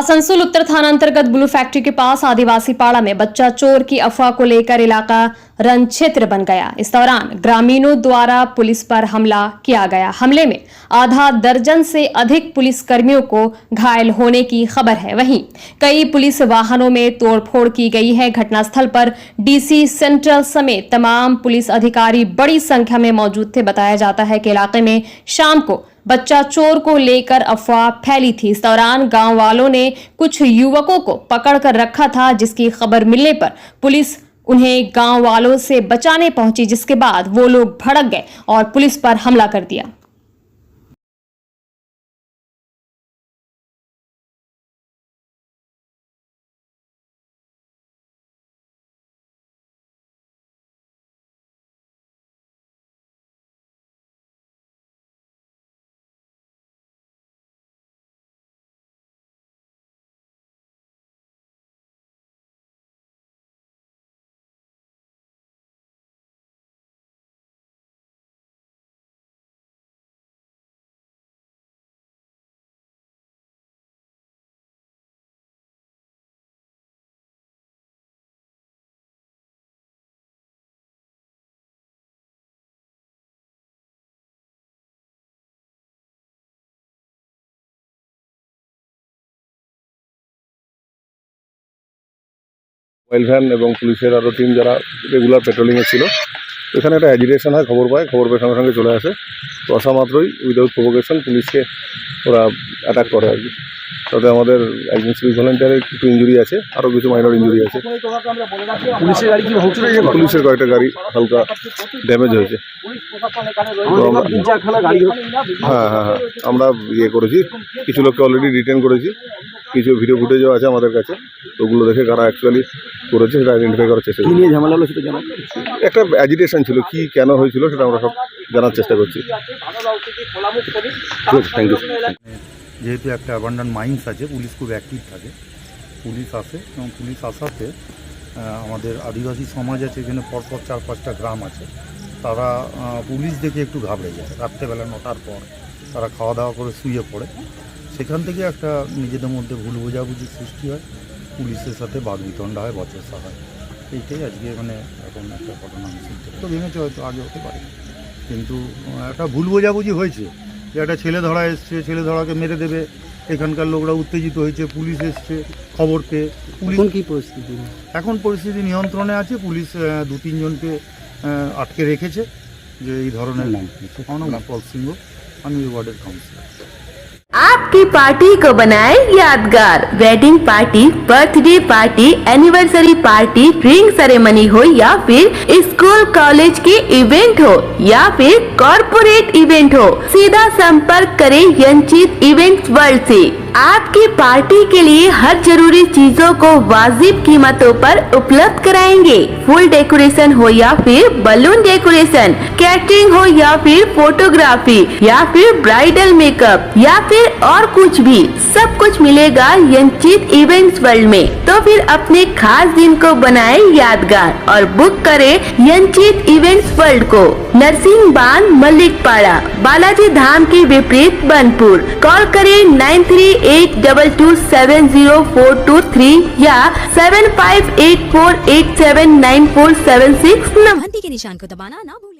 आसनसोल उत्तर थाना अंतर्गत blue factory के पास आदिवासी पाड़ा में बच्चा चोर की अफवाह को लेकर इलाका रण क्षेत्र बन गया। इस दौरान ग्रामीणों द्वारा पुलिस पर हमला किया गया। हमले में आधा दर्जन से अधिक पुलिस कर्मियों को घायल होने की खबर है। वहीं कई पुलिस वाहनों में तोड़फोड़ की गई है। घटनास्थल पर डीसी सेंट्रल समेत तमाम पुलिस अधिकारी बड़ी संख्या में मौजूद थे। बताया जाता है कि इलाके में शाम को बच्चा चोर को लेकर अफवाह फैली थी। इस दौरान गांव वालों ने कुछ युवकों को पकड़कर रखा था, जिसकी खबर मिलने पर पुलिस उन्हें गांव वालों से बचाने पहुंची, जिसके बाद वो लोग भड़क गए और पुलिस पर हमला कर दिया। মোবাইল ভ্যান এবং পুলিশের আরও টিম যারা রেগুলার পেট্রোলিংয়ে ছিল, এখানে একটা অ্যাজিটেশন হয়, খবর পায় সঙ্গে সঙ্গে চলে আসে। তো আসা মাত্রই উইদাউট প্রভোকেশন পুলিশকে ওরা অ্যাটাক করে আর কি। তাতে আমাদের একজন সিভিক ভলেন্টিয়ারের একটু ইঞ্জুরি আছে, আরও কিছু মাইনর ইঞ্জুরি আছে। পুলিশের গাড়ি কি ভাঙচুর হয়েছে? পুলিশের কয়েকটা গাড়ি হালকা ড্যামেজ হয়েছে। হ্যাঁ, আমরা করেছি, কিছু লোককে অলরেডি ডিটেন করেছি। কিছু ভিডিও ফুটেজও আছে আমাদের কাছে, ওগুলো দেখে কারা অ্যাকচুয়ালি করেছে সেটা আইডেন্টিফাই করার চেষ্টা করছি। নিয়ে ঝামেলা হলো সেটা জানা একটা অ্যাজিটেশন ছিল, কি কেন হয়েছিল সেটা আমরা সব জানার চেষ্টা করছি। Thank you. যেহেতু একটা অ্যাবান্ডান্ট মাইন্স আছে, পুলিশ খুব অ্যাক্টিভ থাকে। পুলিশ আসে এবং পুলিশ আসাতে আমাদের আদিবাসী সমাজ আছে, এখানে পরপর 4-5টা গ্রাম আছে, তারা পুলিশ দেখে একটু ঘাবড়ে যায়। রাত্রেবেলা 9টার পর তারা খাওয়া দাওয়া করে শুয়ে পড়ে। সেখান থেকে একটা নিজেদের মধ্যে ভুল বোঝাবুঝি সৃষ্টি হয়, পুলিশের সাথে বাগবিতণ্ডা হয়, বচসা হয়। এইটাই আজকে মানে এখন একটা ঘটনা তো ভেঙেছে, হয়তো আগে হতে পারে, কিন্তু একটা ভুল বোঝাবুঝি হয়েছে যে একটা ছেলে ধরা এসছে, ছেলে ধরাকে মেরে দেবে, এখানকার লোকরা উত্তেজিত হয়েছে, পুলিশ এসছে খবর পেয়ে। পুলিশ কি পরিস্থিতি? এখন পরিস্থিতি নিয়ন্ত্রণে আছে। পুলিশ 2-3 জনকে আটকে রেখেছে। যে এই ধরনের নাম পল সিংহ, আমি ওয়ার্ডের কাউন্সিলর। आपकी पार्टी को बनाए यादगार। Wedding party, birthday party, anniversary party, ring ceremony हो या फिर स्कूल कॉलेज के इवेंट हो या फिर कॉर्पोरेट इवेंट हो, सीधा संपर्क करें यंचित इवेंट्स वर्ल्ड से। आपकी पार्टी के लिए हर जरूरी चीजों को वाजिब कीमतों पर उपलब्ध कराएंगे। फुल डेकोरेशन हो या फिर बलून डेकोरेशन, कैटरिंग हो या फिर फोटोग्राफी या फिर ब्राइडल मेकअप या फिर और कुछ भी, सब कुछ मिलेगा यंचित इवेंट्स वर्ल्ड में। तो फिर अपने खास दिन को बनाए यादगार और बुक करें यंचित इवेंट्स वर्ल्ड को। नरसिंह बांध, मल्लिकपाड़ा, बालाजी धाम के विपरीत बनपुर। कॉल करें 9382270423 या 7584879476। घंटी के निशान को दबाना ना भूलें।